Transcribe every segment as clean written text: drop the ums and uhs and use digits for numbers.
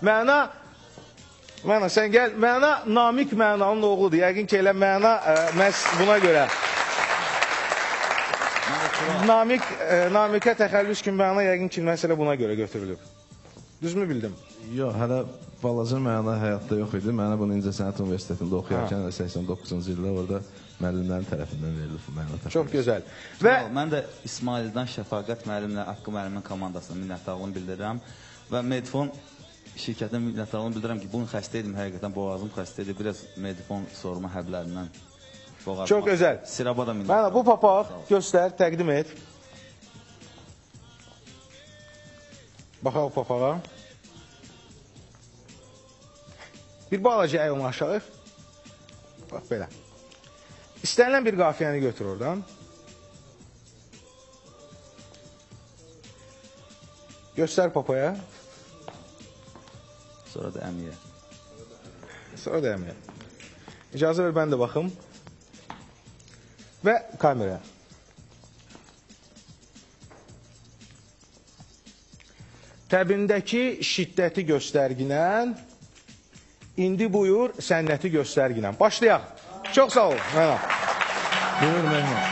Məna, sən gəl. Məna, Namik Mənanın oğludur. Yəqin ki, elə Məna məhz buna görə. Namikə təxəllüs kimi Məna yəqin ki, məsələ buna görə götürülüb. Düzmü bildim? Yox, hələ balaca Məna həyatda yox idi. Mənə bunu İncəsənət Universitetində oxuyarkən 89-cu ildə orada müəllimlərin tərəfindən verilib Məna təxəllüs. Çox gözəl. Mən də İsmaildən Şəfaqət müəllimlə, Haqqı müəllimin komandasına minnətdarlığımı bildirirəm. Və Medifon şirkətinə minnətdarlığımı bildirirəm ki, bunu xəstə idim, həqiqətən boğazım xəstə idi. Biraz Medifon sorma həblərindən boğazım. Çox gözəl. Siraba da minnətdarlığım. Məna, bu papaq göstər, təqdim et. Baxaq o papağa. Bir balaca əy onu aşağı. Bax, belə. İstənilən bir qafiyəni götür oradan. Göstər papaya. Sonra da əmiyə. Sonra da əmiyə. İcazə ver, mən də baxım. Və kameraya. Təbindəki şiddəti göstərginən, indi buyur sənəti göstərginən. Başlayaq. Çox sağ ol, Məna. Buyur, Mehman.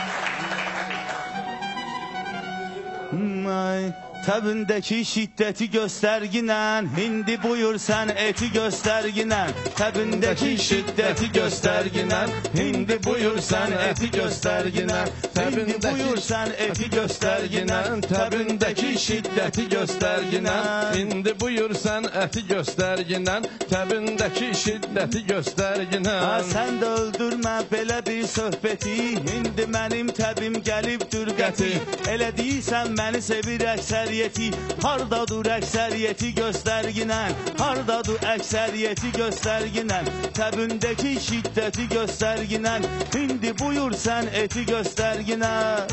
Təbindəki şiddəti göstərginən, indi buyur sən eti göstərginən. Təbindəki şiddəti göstərginən, indi buyur sən eti göstərginən. İndi buyur sən eti göstərginən. Təbindəki şiddəti göstərginən, indi buyur sən əti göstərginən. Təbindəki şiddəti göstərginən. Sən də öldürmə belə bir söhbəti, indi mənim təbim gəlibdir qəti. Elə deyirsən məni sevir əksər. Hardadır əksəriyyəti göstərginən, hardadır əksəriyyəti göstərginən. Təbindəki şiddəti göstərginən, indi buyur sən eti göstərginən.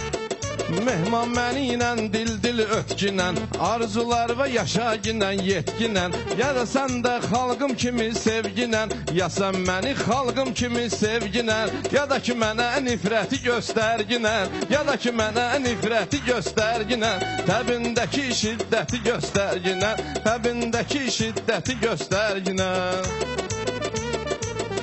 Mehman məni ilə dil ötginən, arzular və yaşaginən yetginən. Ya da sən də xalqım kimi sevginən, ya sən məni xalqım kimi sevginən. Ya da ki mənə nifrəti göstərginən, ya da ki mənə nifrəti göstərginən. Təbindəki şiddəti göstərginən, təbindəki şiddəti göstərginən.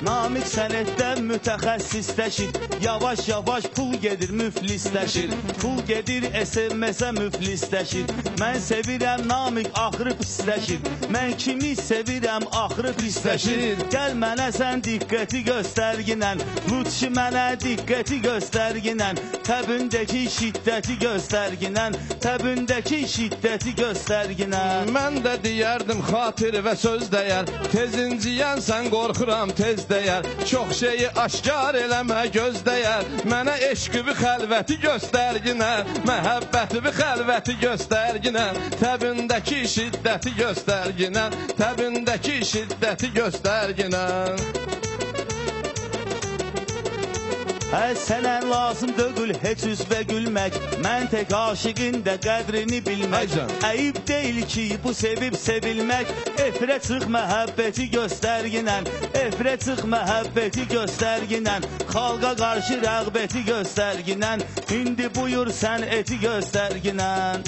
Namik sənətdən mütəxəssisləşir, yavaş-yavaş pul gedir müflisləşir. Pul gedir SMS-ə müflisləşir. Mən sevirəm Namik axırı pisləşir. Mən kimi sevirəm axırı pisləşir. Gəl mənə sən diqqəti göstərginən, lütfi mənə diqqəti göstərginən. Təbindəki şiddəti göstərginən, təbindəki şiddəti göstərginən. Mən də deyərdim xatir və söz dəyər, tezinciyən sən qorxuram tez dəyər. Çox şeyi aşkar eləmə göz dəyər. Mənə eşqi xəlvəti göstərginən, məhəbbəti xəlvəti göstərginən. Təbindəki şiddəti göstərginən, təbindəki şiddəti göstərginən. Sənə lazım dögül heç üzvə gülmək, mən tək aşiqin də qədrini bilmək. Əyib deyil ki bu sevib sevilmək, efrə çıx məhəbbəti göstərginən, efrə çıx məhəbbəti göstərginən. Xalqa qarşı rəğbəti göstərginən, indi buyur sən eti göstərginən.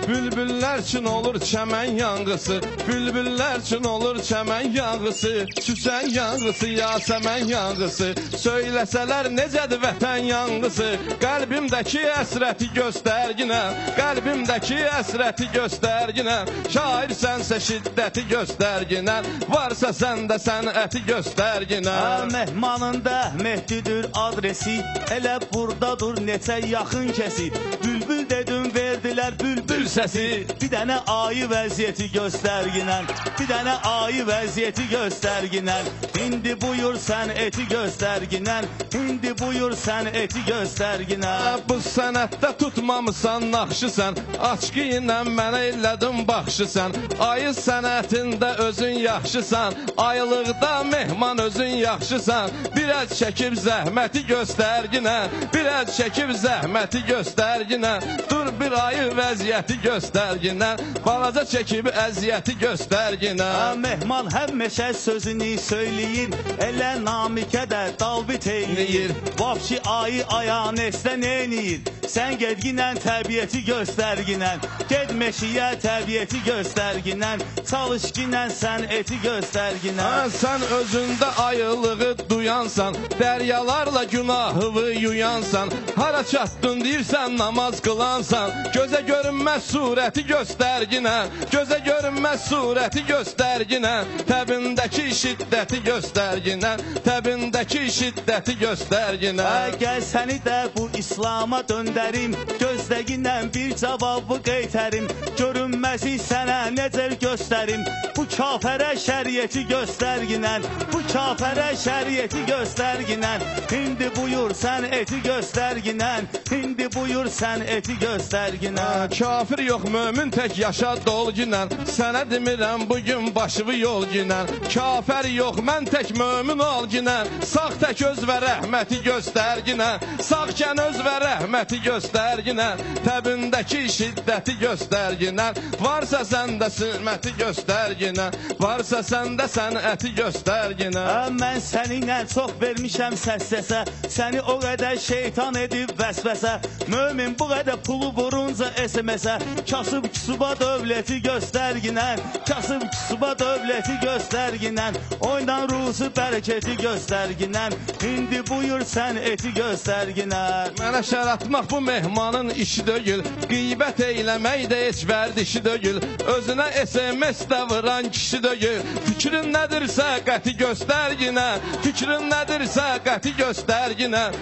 Bülbüllər üçün olur çəmən yanğısı, bülbüllər üçün olur çəmən yanğısı. Süsən yanğısı, yasəmən yanğısı, söyləsələr necədir vətən yanğısı. Qəlbimdəki əsrəti göstərginən, qəlbimdəki əsrəti göstərginən. Şair sənsə şiddəti göstərginən, varsa səndə sənəti göstərginən. Mehmanında Mehdidir adresi, elə buradadır neçə yaxın kəsi. Bülbül dedim verdilər bülbül səsi. Bir dənə ayı vəziyyəti göstərginən, bir dənə ayı vəziyyəti göstərginən. İndi buyur sən eti göstərginən, indi buyur sən eti göstərginən. Bu sənətdə tutmamısan naxşısan, açqı ilə mənə illədin baxşısan. Ayı sənətində özün yaxşısan, ayılıqda mehman özün yaxşısan. Biraz çəkib zəhməti göstərginən, biraz çəkib zəhməti göstərginən. Dur bir ayı vəziyyəti göstərginən, balaca çəkib əziyyəti göstərginən. Mehman həmişə sözünü söyləyir, elə namikə də dalbit eyləyir. Vapşi ayı ayağın esdə neyniyir? Sən gedginən təbiyyəti göstərginən, ged meşiyə təbiyyəti göstərginən, çalışginən sən eti göstərginən. Sən özündə ayılığı duyansan, dəryalarla günahını yuyansan, hara çatdın deyirsən namaz qılansan, gözə görünməz surəti göstərginən, gözə görünməz surəti göstərginən, təbindəki şiddəti göstərginən, təbindəki şiddəti göstərginən. Gəl səni də bu İslama döndərim, gözləginən bir cavabı qeytərim, görünməzi sənə necə göstərim, bu kafərə şəriyyəti göstərginən, bu kafərə şəriyyəti göstərginən, indi buyur sən eti göstərginən, indi buyur sən eti göstərginən. Kafir yox mömin tək yaşa dolginən, sənə demirəm bugün başımı yol ginən, kafir yox mən tək mömin ol ginən, sağ tək öz və rəhməti göstərginən, sağkən öz və rəhməti göstərginən, təbindəki şiddəti göstərginən, varsa səndə sürməti göstərginən, varsa səndə sənəti göstərginən. Mən səninlə çox vermişəm səs-səsə, səni o qədər şeytan edib vəsvəsə, mömin bu qədər pulu vurunca SMS-ə, kasıb küsuba dövləti göstərginən, kasıb küsuba dövləti göstərginən, oynan ruzu bərəkəti göstərginən, indi buyur sən eti göstərginən. Mənə şər atmaq bu mehmanın işi döyül, qeybət eyləmək də heç vərdişi döyül, özünə SMS də vuran kişi döyül, fikrin nədirsə qəti göstərginən, fikrin nədirsə qəti göstərginən,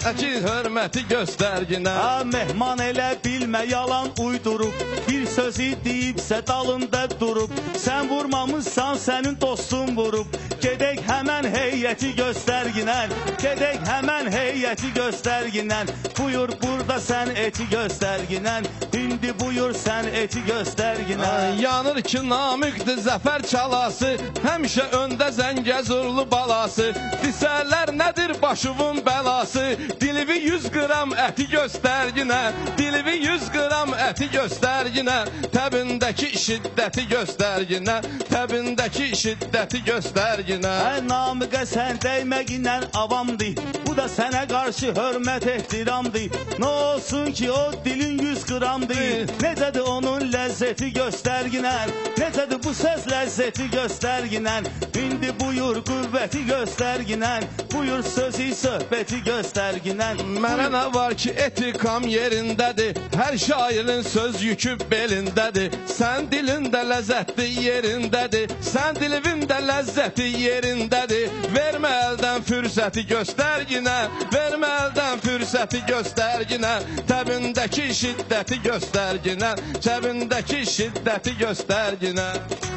əkiz hörməti göstərginən. Mehman elə bilmə yalan uydurub, bir sözü deyibsə dalında durub, sən vurmamışsan sənin dostun vurub, gedək həmən heyəti göstərginən, gedək həmən heyəti göstərginən, buyur burada sən eti göstərginən, indi buyur sən eti göstərginən. Yanır ki namiqdir zəfər çalası, həmişə öndə Zəngəzurlu balası, disərlər nədir başımın bəlası, dilivi 100 qram əti göstərginən, dilivi 100 qram əti göstərginən, təbindəki şiddəti göstərginən, təbindəki şiddəti göstərginən. Namiqə sən dəyməginən avamdır, bu da sənə qarşı hörmət ehtiramdır, nə olsun ki o dilin 100 qramdır, necədir onun ləzzəti göstərginən, necədir bu söz ləzzəti göstərginən, indi buyur qüvvəti göstərginən, buyur sözü söhbəti göstərginən. Mənə nə var ki etikam yerindədir, hər şairin söz yükü belindədir, sən dilində ləzzətli yerindədir, sən dilivində ləzzəti yerindədir, vermə əldən fürsəti göstərginən, vermə əldən fürsəti göstərginən, təbindəki şiddəti göstərginən, təbindəki şiddəti göstərginən.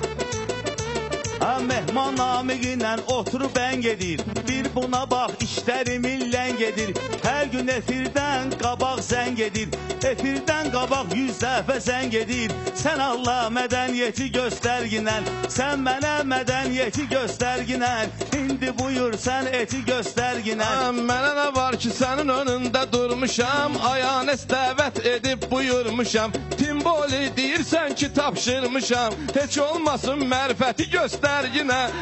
Mehman namiqinlə oturub ən gedir, bir buna bax işlərimin lən gedir, hər gün efirdən qabaq zəng edir, efirdən qabaq 100 dəfə zəng edir, sən Allah mədəniyyəti göstərginən, sən mənə mədəniyyəti göstərginən, indi buyur sən eti göstərginən. Mənə nə var ki sənin önündə durmuşam, ayanes dəvət edib buyurmuşam, timboli deyirsən ki tapşırmışam, heç olmasın mərifəti göstərginən,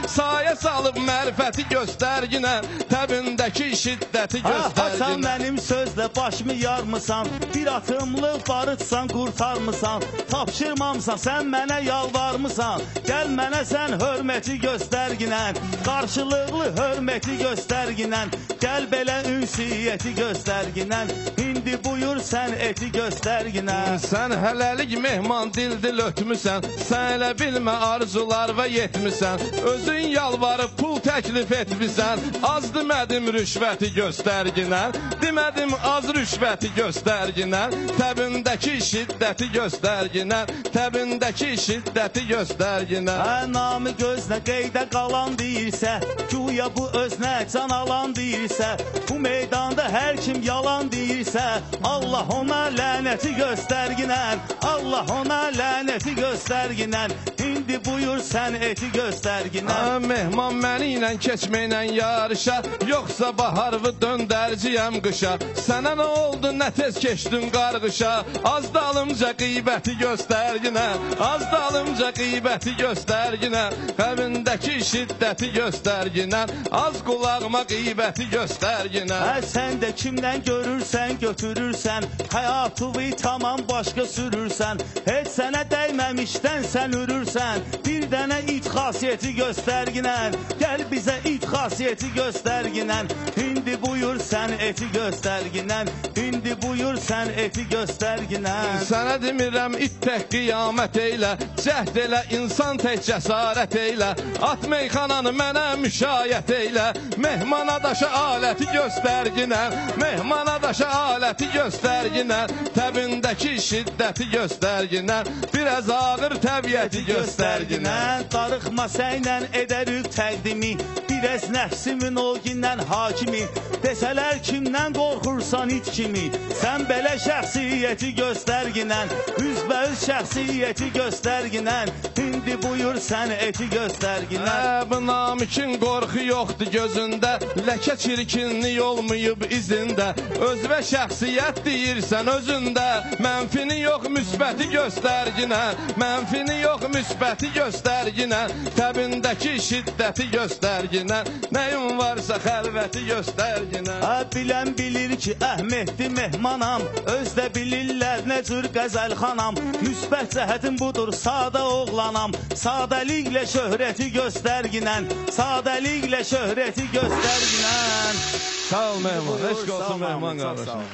saya salıb mərifəti göstərginən, təbindəki şiddəti göstərginən. Sən mənim sözlə başımı yarmısan, bir atımlıq barıtsan qurtarmısan, tapşırmamsan sən mənə yalvarmısan, gəl mənə sən hörməti göstərginən, qarşılıqlı hörməti göstərginən, gəl belə ünsiyyəti göstərginən, indi buyur sən eti göstərginən. Sən hələlik mehman dil ötmüsən, sən elə bilmə arzular və yetmisən, özün yalvarıb pul təklif etmisən, az demədim rüşvəti göstərginən, demədim az rüşvəti göstərginən, təbindəki şiddəti göstərginən, təbindəki şiddəti göstərginən. Namı gözlə qeydə qalan deyirsə, güya bu özünə can alan deyirsə, bu meydanda hər kim yalan deyirsə, Allah ona lənəti göstərginən, Allah ona lənəti göstərginən, indi İndi buyur sənəti göstərginə. Mehman məni ilə keçməklə yarışa, yoxsa baharvı döndərciyəm qışa. Sənə nə oldu, nə tez keçdin qarğışa, az dalımca qeybəti göstərginə, az dalımca qeybəti göstərginə, qəvindəki şiddəti göstərginə, az qulağıma qeybəti göstərginə. Sən də kimdən görürsən, götürürsən, həyatını tamam başqa sürürsən, heç sənə dəyməmişdən sən ürürsən, bir dənə it xasiyyəti göstərginən, gəl bizə it xasiyyəti göstərginən, indi buyur sənəti göstərginən, indi buyur sənəti göstərginən. Sənə demirəm it tək qiyamət eylə, cəhd elə insan tək cəsarət eylə, at meyxananı mənə müşayət eylə, mehmana daşa aləti göstərginən, mehmana daşa aləti göstərginən, təbindəki şiddəti göstərginən, biraz ağır təbiyyəti göstərginən. Darıxma sənlə edərik təqdimi, biraz nəfsimin o gündən hakimi, desələr kimdən qorxursan it kimi, sən belə şəxsiyyəti göstərginən, üzbəüz şəxsiyyəti göstərginən, indi buyur sənəti göstərginən. Bu namikin qorxu yoxdur gözündə, ləkə çirkinlik olmayıb izində, özvə şəxsiyyət deyirsən özündə, mənfini yox müsbəti göstərginən, mənfini yox müsbəti göstərginən, təbindəki şiddəti göstərginən, nəyin varsa xəlvəti göstərginən. Bilən bilir ki, Əhməddi mehmanam, özdə bilirlər nə cür qəzəlxanam, müsbət cəhətim budur, sadə oğlanam, sadəliklə şöhrəti göstərginən, sadəliklə şöhrəti göstərginən. Sağ ol mehman, eşq olsun mehman qardaşım.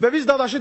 Və biz Dadaşı